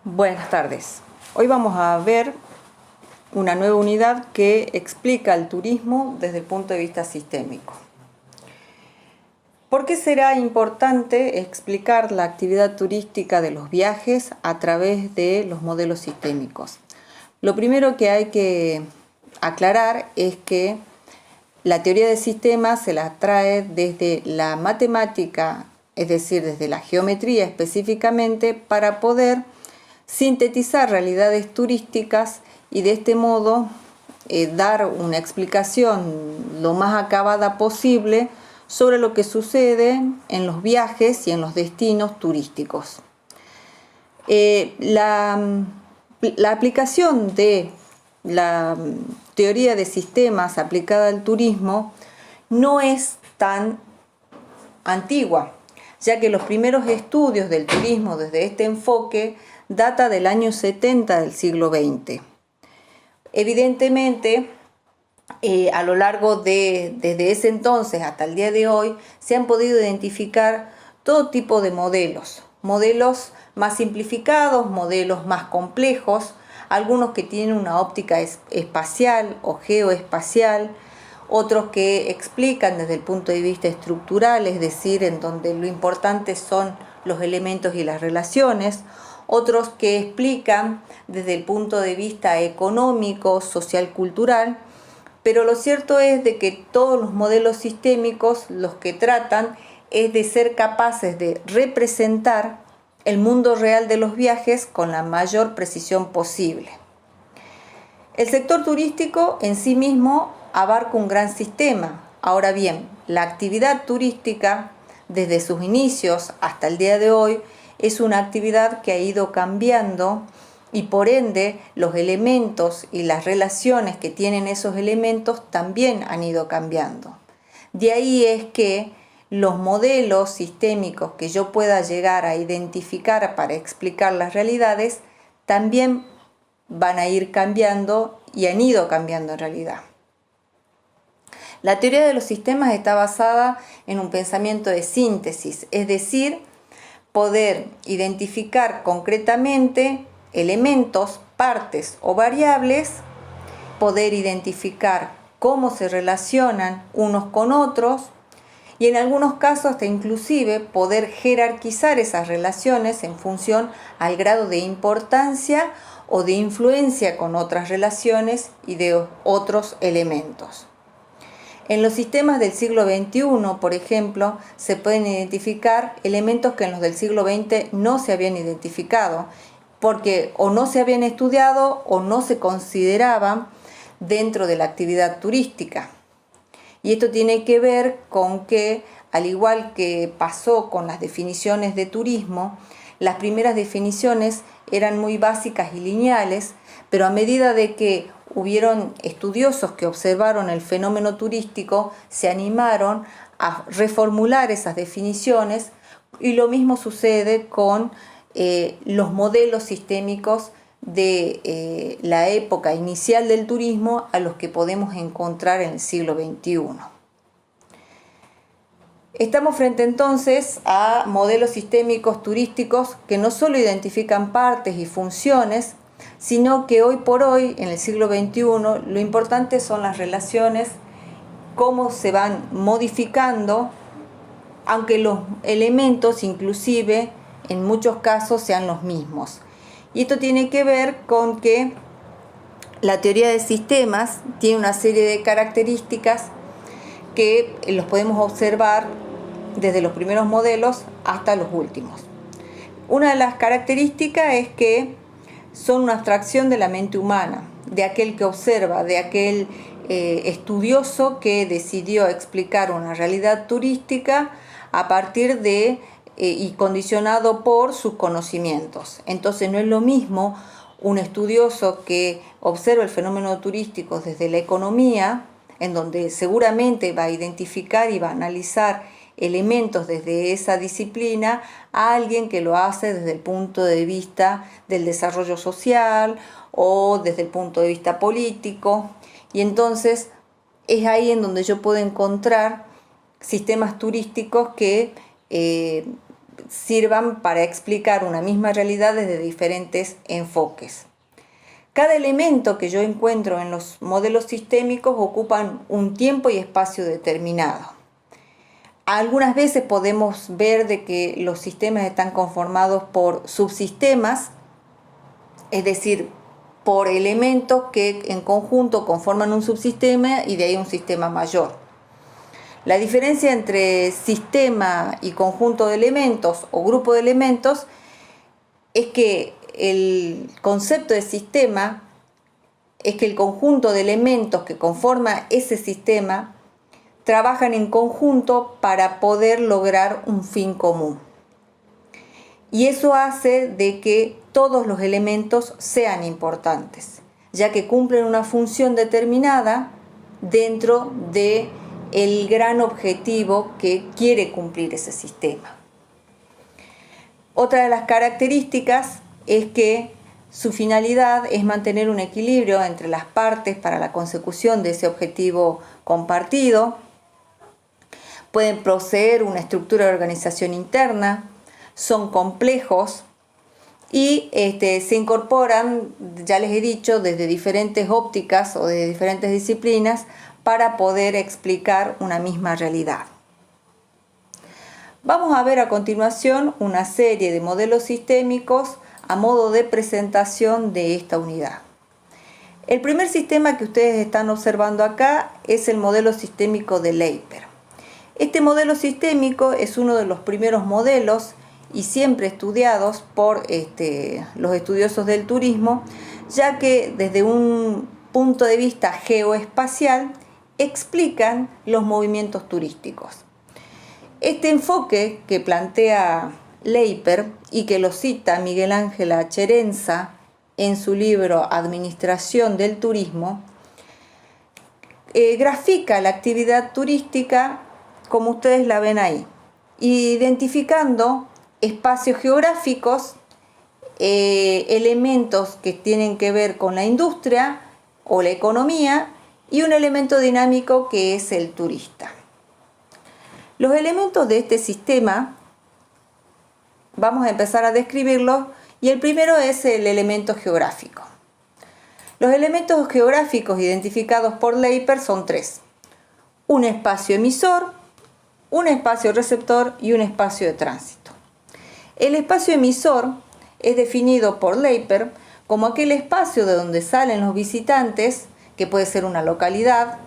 Buenas tardes. Hoy vamos a ver una nueva unidad que explica el turismo desde el punto de vista sistémico. ¿Por qué será importante explicar la actividad turística de los viajes a través de los modelos sistémicos? Lo primero que hay que aclarar es que la teoría de sistemas se la trae desde la matemática, es decir, desde la geometría específicamente, para poder sintetizar realidades turísticas y de este modo dar una explicación lo más acabada posible sobre lo que sucede en los viajes y en los destinos turísticos. La aplicación de la teoría de sistemas aplicada al turismo no es tan antigua, ya que los primeros estudios del turismo desde este enfoque data del año 70 del siglo XX. Evidentemente, a lo largo desde ese entonces hasta el día de hoy, se han podido identificar todo tipo de modelos más simplificados, modelos más complejos, algunos que tienen una óptica espacial o geoespacial, otros que explican desde el punto de vista estructural, es decir, en donde lo importante son los elementos y las relaciones, otros que explican desde el punto de vista económico, social, cultural, pero lo cierto es de que todos los modelos sistémicos los que tratan es de ser capaces de representar el mundo real de los viajes con la mayor precisión posible. El sector turístico en sí mismo abarca un gran sistema. Ahora bien, la actividad turística desde sus inicios hasta el día de hoy es una actividad que ha ido cambiando y por ende los elementos y las relaciones que tienen esos elementos también han ido cambiando. De ahí es que los modelos sistémicos que yo pueda llegar a identificar para explicar las realidades también van a ir cambiando y han ido cambiando en realidad. La teoría de los sistemas está basada en un pensamiento de síntesis, es decir, poder identificar concretamente elementos, partes o variables, poder identificar cómo se relacionan unos con otros y en algunos casos hasta inclusive poder jerarquizar esas relaciones en función al grado de importancia o de influencia con otras relaciones y de otros elementos. En los sistemas del siglo XXI, por ejemplo, se pueden identificar elementos que en los del siglo XX no se habían identificado, porque o no se habían estudiado o no se consideraban dentro de la actividad turística. Y esto tiene que ver con que, al igual que pasó con las definiciones de turismo, las primeras definiciones eran muy básicas y lineales, pero a medida de que hubieron estudiosos que observaron el fenómeno turístico, se animaron a reformular esas definiciones y lo mismo sucede con los modelos sistémicos de la época inicial del turismo a los que podemos encontrar en el siglo XXI. Estamos frente entonces a modelos sistémicos turísticos que no solo identifican partes y funciones, sino que hoy por hoy, en el siglo XXI, lo importante son las relaciones, cómo se van modificando, aunque los elementos inclusive en muchos casos sean los mismos. Y esto tiene que ver con que la teoría de sistemas tiene una serie de características que los podemos observar desde los primeros modelos hasta los últimos. Una de las características es que son una abstracción de la mente humana, de aquel que observa, de aquel estudioso que decidió explicar una realidad turística a partir de y condicionado por sus conocimientos. Entonces no es lo mismo un estudioso que observa el fenómeno turístico desde la economía, en donde seguramente va a identificar y va a analizar elementos desde esa disciplina, a alguien que lo hace desde el punto de vista del desarrollo social o desde el punto de vista político. Y entonces es ahí en donde yo puedo encontrar sistemas turísticos que sirvan para explicar una misma realidad desde diferentes enfoques. Cada elemento que yo encuentro en los modelos sistémicos ocupan un tiempo y espacio determinado. Algunas veces podemos ver de que los sistemas están conformados por subsistemas, es decir, por elementos que en conjunto conforman un subsistema y de ahí un sistema mayor. La diferencia entre sistema y conjunto de elementos o grupo de elementos es que el concepto de sistema es que el conjunto de elementos que conforma ese sistema trabajan en conjunto para poder lograr un fin común. Y eso hace de que todos los elementos sean importantes, ya que cumplen una función determinada dentro del gran objetivo que quiere cumplir ese sistema. Otra de las características es que su finalidad es mantener un equilibrio entre las partes para la consecución de ese objetivo compartido. Pueden poseer una estructura de organización interna, son complejos y se incorporan, ya les he dicho, desde diferentes ópticas o de diferentes disciplinas para poder explicar una misma realidad. Vamos a ver a continuación una serie de modelos sistémicos a modo de presentación de esta unidad. El primer sistema que ustedes están observando acá es el modelo sistémico de Leiper. Este modelo sistémico es uno de los primeros modelos y siempre estudiados por los estudiosos del turismo, ya que desde un punto de vista geoespacial explican los movimientos turísticos. Este enfoque que plantea Leiper y que lo cita Miguel Ángel Acherenza en su libro Administración del Turismo, grafica la actividad turística como ustedes la ven ahí, identificando espacios geográficos, elementos que tienen que ver con la industria o la economía y un elemento dinámico que es el turista. Los elementos de este sistema vamos a empezar a describirlos y el primero es el elemento geográfico. Los elementos geográficos identificados por Leiper son tres: un espacio emisor, un espacio receptor y un espacio de tránsito. El espacio emisor es definido por Leiper como aquel espacio de donde salen los visitantes, que puede ser una localidad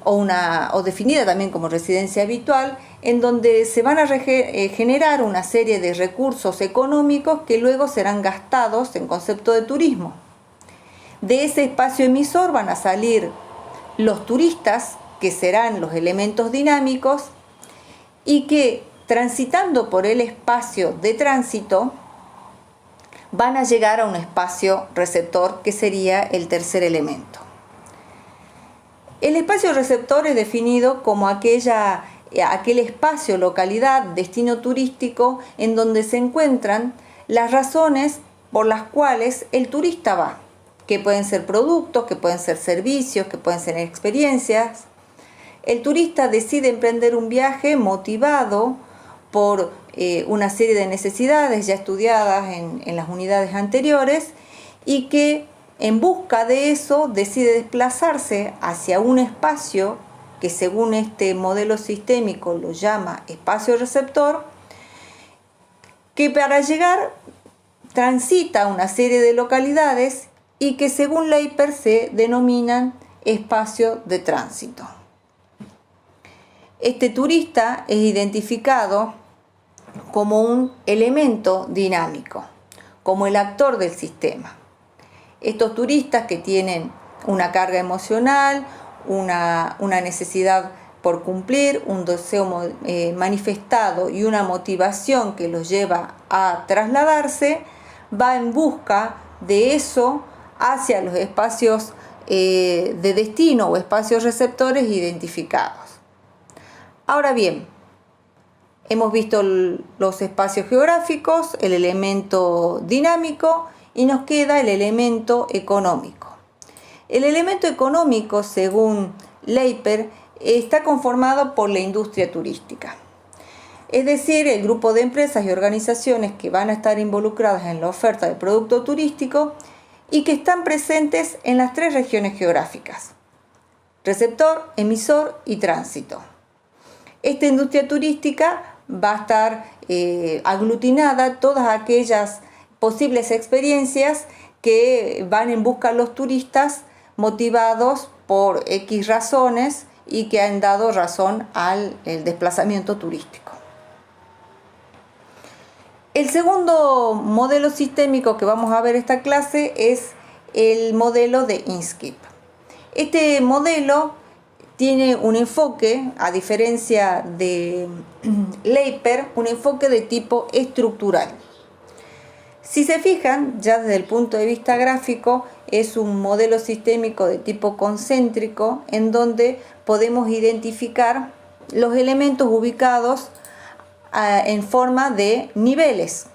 o definida también como residencia habitual, en donde se van a generar una serie de recursos económicos que luego serán gastados en concepto de turismo. De ese espacio emisor van a salir los turistas, que serán los elementos dinámicos, y que transitando por el espacio de tránsito van a llegar a un espacio receptor, que sería el tercer elemento. El espacio receptor es definido como aquel espacio, localidad, destino turístico en donde se encuentran las razones por las cuales el turista va, que pueden ser productos, que pueden ser servicios, que pueden ser experiencias. El turista decide emprender un viaje motivado por una serie de necesidades ya estudiadas en las unidades anteriores y que en busca de eso decide desplazarse hacia un espacio que según este modelo sistémico lo llama espacio receptor, que para llegar transita una serie de localidades y que según Leiper se denominan espacio de tránsito. Este turista es identificado como un elemento dinámico, como el actor del sistema. Estos turistas que tienen una carga emocional, una necesidad por cumplir, un deseo manifestado y una motivación que los lleva a trasladarse, va en busca de eso hacia los espacios de destino o espacios receptores identificados. Ahora bien, hemos visto los espacios geográficos, el elemento dinámico y nos queda el elemento económico. El elemento económico, según Leiper, está conformado por la industria turística. Es decir, el grupo de empresas y organizaciones que van a estar involucradas en la oferta de producto turístico y que están presentes en las 3 regiones geográficas: receptor, emisor y tránsito. Esta industria turística va a estar aglutinada todas aquellas posibles experiencias que van en busca de los turistas motivados por X razones y que han dado razón al desplazamiento turístico. El segundo modelo sistémico que vamos a ver en esta clase es el modelo de Inskip. Este modelo tiene un enfoque, a diferencia de Leiper, un enfoque de tipo estructural. Si se fijan, ya desde el punto de vista gráfico, es un modelo sistémico de tipo concéntrico en donde podemos identificar los elementos ubicados en forma de niveles,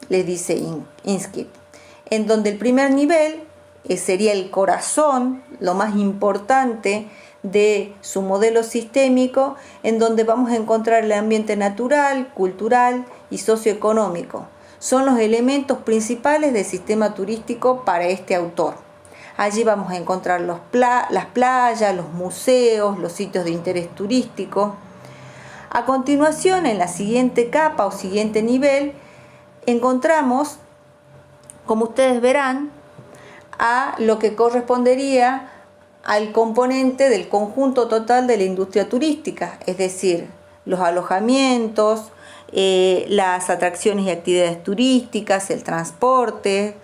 les dice Inskip, en donde el primer nivel sería el corazón, lo más importante de su modelo sistémico, en donde vamos a encontrar el ambiente natural, cultural y socioeconómico. Son los elementos principales del sistema turístico para este autor. Allí vamos a encontrar las playas, los museos, los sitios de interés turístico. A continuación, en la siguiente capa o siguiente nivel, encontramos, como ustedes verán, a lo que correspondería al componente del conjunto total de la industria turística, es decir, los alojamientos, las atracciones y actividades turísticas, el transporte,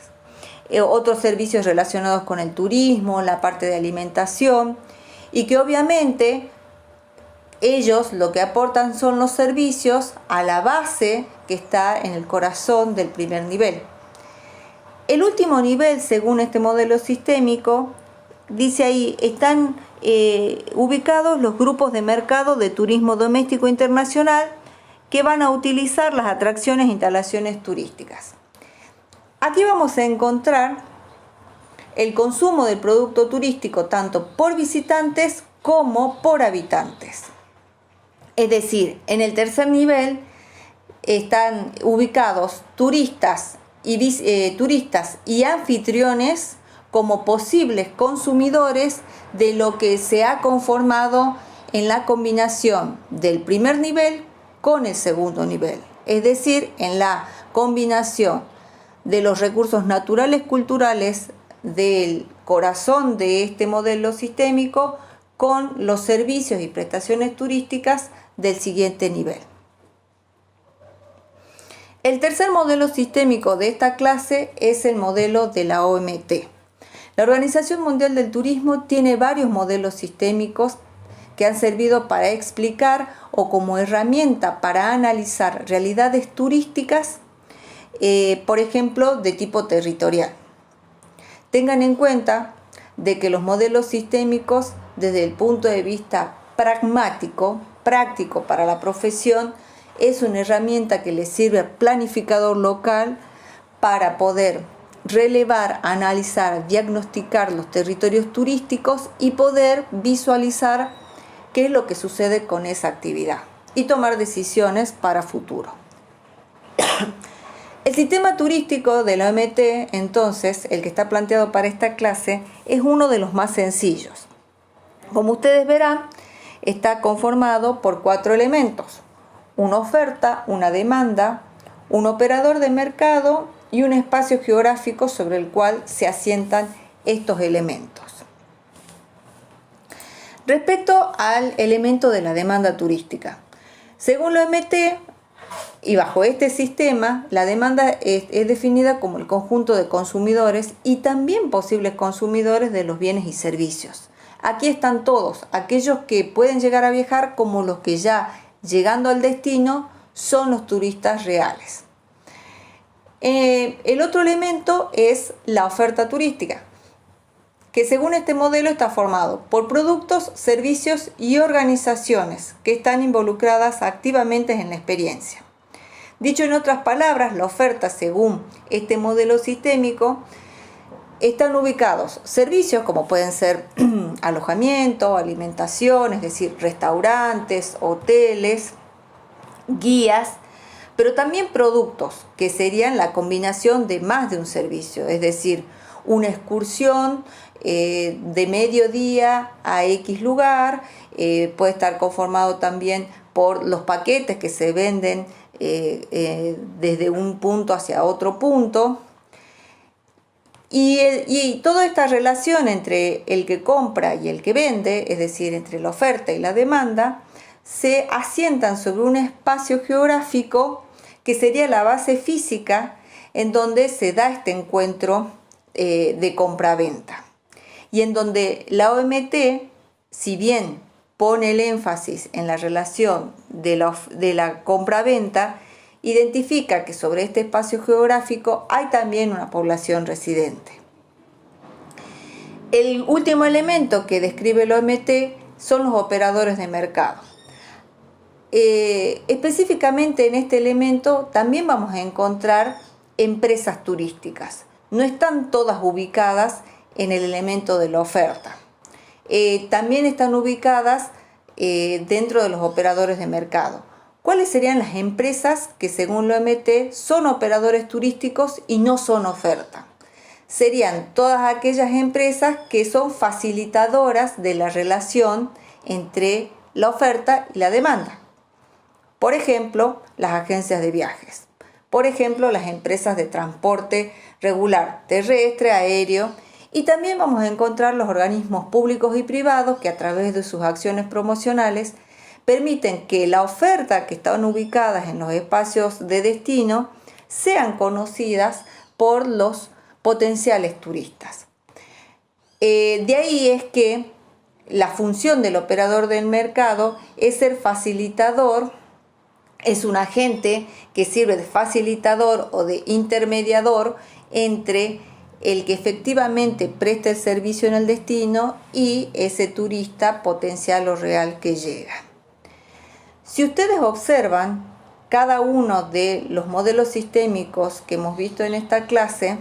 otros servicios relacionados con el turismo, la parte de alimentación, y que obviamente ellos lo que aportan son los servicios a la base que está en el corazón del primer nivel. El último nivel, según este modelo sistémico, dice ahí, están ubicados los grupos de mercado de turismo doméstico e internacional que van a utilizar las atracciones e instalaciones turísticas. Aquí vamos a encontrar el consumo del producto turístico tanto por visitantes como por habitantes. Es decir, en el tercer nivel están ubicados turistas y anfitriones como posibles consumidores de lo que se ha conformado en la combinación del primer nivel con el segundo nivel, es decir, en la combinación de los recursos naturales culturales del corazón de este modelo sistémico con los servicios y prestaciones turísticas del siguiente nivel. El tercer modelo sistémico de esta clase es el modelo de la OMT. La Organización Mundial del Turismo tiene varios modelos sistémicos que han servido para explicar o como herramienta para analizar realidades turísticas, por ejemplo, de tipo territorial. Tengan en cuenta de que los modelos sistémicos, desde el punto de vista pragmático, práctico para la profesión, es una herramienta que le sirve al planificador local para poder relevar, analizar, diagnosticar los territorios turísticos y poder visualizar qué es lo que sucede con esa actividad y tomar decisiones para futuro. El sistema turístico de la OMT, entonces, el que está planteado para esta clase, es uno de los más sencillos. Como ustedes verán, está conformado por 4 elementos: una oferta, una demanda, un operador de mercado y un espacio geográfico sobre el cual se asientan estos elementos. Respecto al elemento de la demanda turística, según la OMT y bajo este sistema, la demanda es definida como el conjunto de consumidores y también posibles consumidores de los bienes y servicios. Aquí están todos, aquellos que pueden llegar a viajar como los que ya llegando al destino son los turistas reales. El otro elemento es la oferta turística, que según este modelo está formado por productos, servicios y organizaciones que están involucradas activamente en la experiencia. Dicho en otras palabras, la oferta según este modelo sistémico están ubicados servicios como pueden ser alojamiento, alimentación, es decir, restaurantes, hoteles, guías, pero también productos, que serían la combinación de más de un servicio, es decir, una excursión de mediodía a X lugar, puede estar conformado también por los paquetes que se venden desde un punto hacia otro punto. Y toda esta relación entre el que compra y el que vende, es decir, entre la oferta y la demanda, se asientan sobre un espacio geográfico que sería la base física en donde se da este encuentro de compra-venta. Y en donde la OMT, si bien pone el énfasis en la relación de la compra-venta, identifica que sobre este espacio geográfico hay también una población residente. El último elemento que describe el OMT son los operadores de mercado. Específicamente en este elemento también vamos a encontrar empresas turísticas. No están todas ubicadas en el elemento de la oferta. También están ubicadas dentro de los operadores de mercado. ¿Cuáles serían las empresas que según la OMT son operadores turísticos y no son oferta? Serían todas aquellas empresas que son facilitadoras de la relación entre la oferta y la demanda. Por ejemplo, las agencias de viajes. Por ejemplo, las empresas de transporte regular, terrestre, aéreo. Y también vamos a encontrar los organismos públicos y privados que a través de sus acciones promocionales permiten que la oferta que están ubicadas en los espacios de destino sean conocidas por los potenciales turistas. De ahí es que la función del operador del mercado es ser facilitador, es un agente que sirve de facilitador o de intermediador entre el que efectivamente presta el servicio en el destino y ese turista potencial o real que llega. Si ustedes observan cada uno de los modelos sistémicos que hemos visto en esta clase,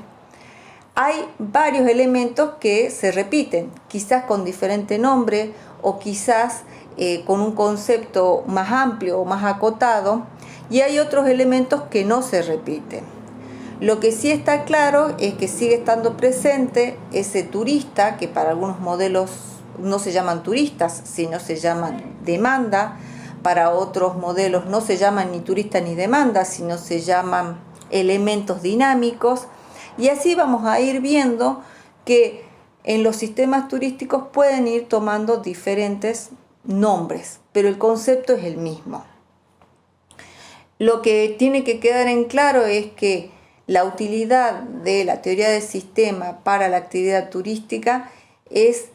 hay varios elementos que se repiten, quizás con diferente nombre o quizás con un concepto más amplio o más acotado, y hay otros elementos que no se repiten. Lo que sí está claro es que sigue estando presente ese turista, que para algunos modelos no se llaman turistas, sino se llaman demanda. Para otros modelos no se llaman ni turista ni demanda, sino se llaman elementos dinámicos. Y así vamos a ir viendo que en los sistemas turísticos pueden ir tomando diferentes nombres, pero el concepto es el mismo. Lo que tiene que quedar en claro es que la utilidad de la teoría del sistema para la actividad turística es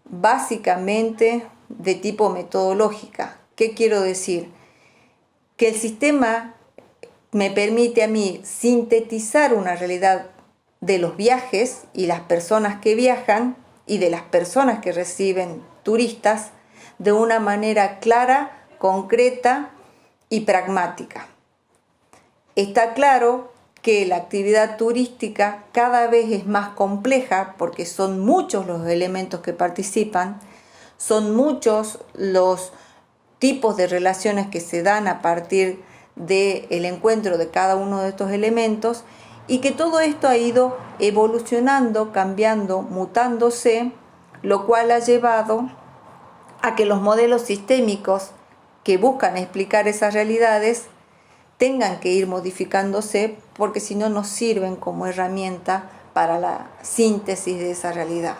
básicamente de tipo metodológica. ¿Qué quiero decir? Que el sistema me permite a mí sintetizar una realidad de los viajes y las personas que viajan y de las personas que reciben turistas de una manera clara, concreta y pragmática. Está claro que la actividad turística cada vez es más compleja porque son muchos los elementos que participan, son muchos los tipos de relaciones que se dan a partir del encuentro de cada uno de estos elementos y que todo esto ha ido evolucionando, cambiando, mutándose, lo cual ha llevado a que los modelos sistémicos que buscan explicar esas realidades tengan que ir modificándose porque si no nos sirven como herramienta para la síntesis de esa realidad.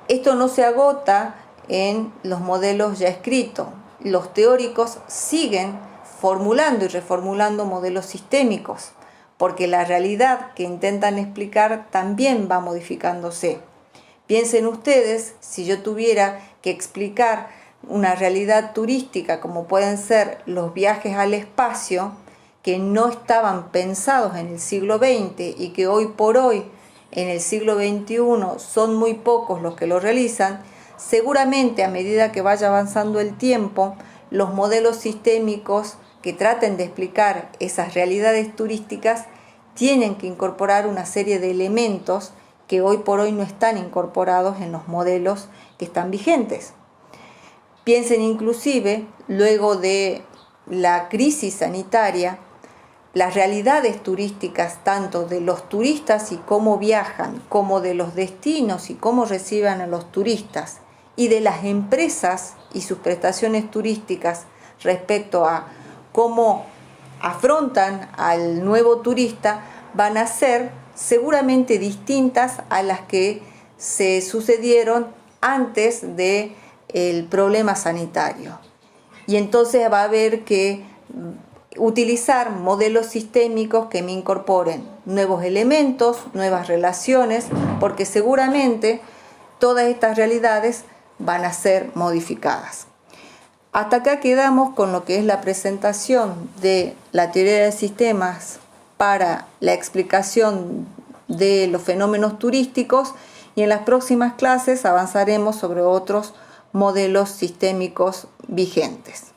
Esto no se agota en los modelos ya escritos. Los teóricos siguen formulando y reformulando modelos sistémicos porque la realidad que intentan explicar también va modificándose. Piensen ustedes, si yo tuviera que explicar una realidad turística como pueden ser los viajes al espacio, que no estaban pensados en el siglo XX y que hoy por hoy, en el siglo XXI, son muy pocos los que lo realizan, seguramente a medida que vaya avanzando el tiempo, los modelos sistémicos que traten de explicar esas realidades turísticas tienen que incorporar una serie de elementos que hoy por hoy no están incorporados en los modelos que están vigentes. Piensen inclusive, luego de la crisis sanitaria, las realidades turísticas, tanto de los turistas y cómo viajan, como de los destinos y cómo reciben a los turistas, y de las empresas y sus prestaciones turísticas respecto a cómo afrontan al nuevo turista, van a ser seguramente distintas a las que se sucedieron antes del problema sanitario. Y entonces va a haber que utilizar modelos sistémicos que me incorporen nuevos elementos, nuevas relaciones, porque seguramente todas estas realidades van a ser modificadas. Hasta acá quedamos con lo que es la presentación de la teoría de sistemas para la explicación de los fenómenos turísticos, y en las próximas clases avanzaremos sobre otros modelos sistémicos vigentes.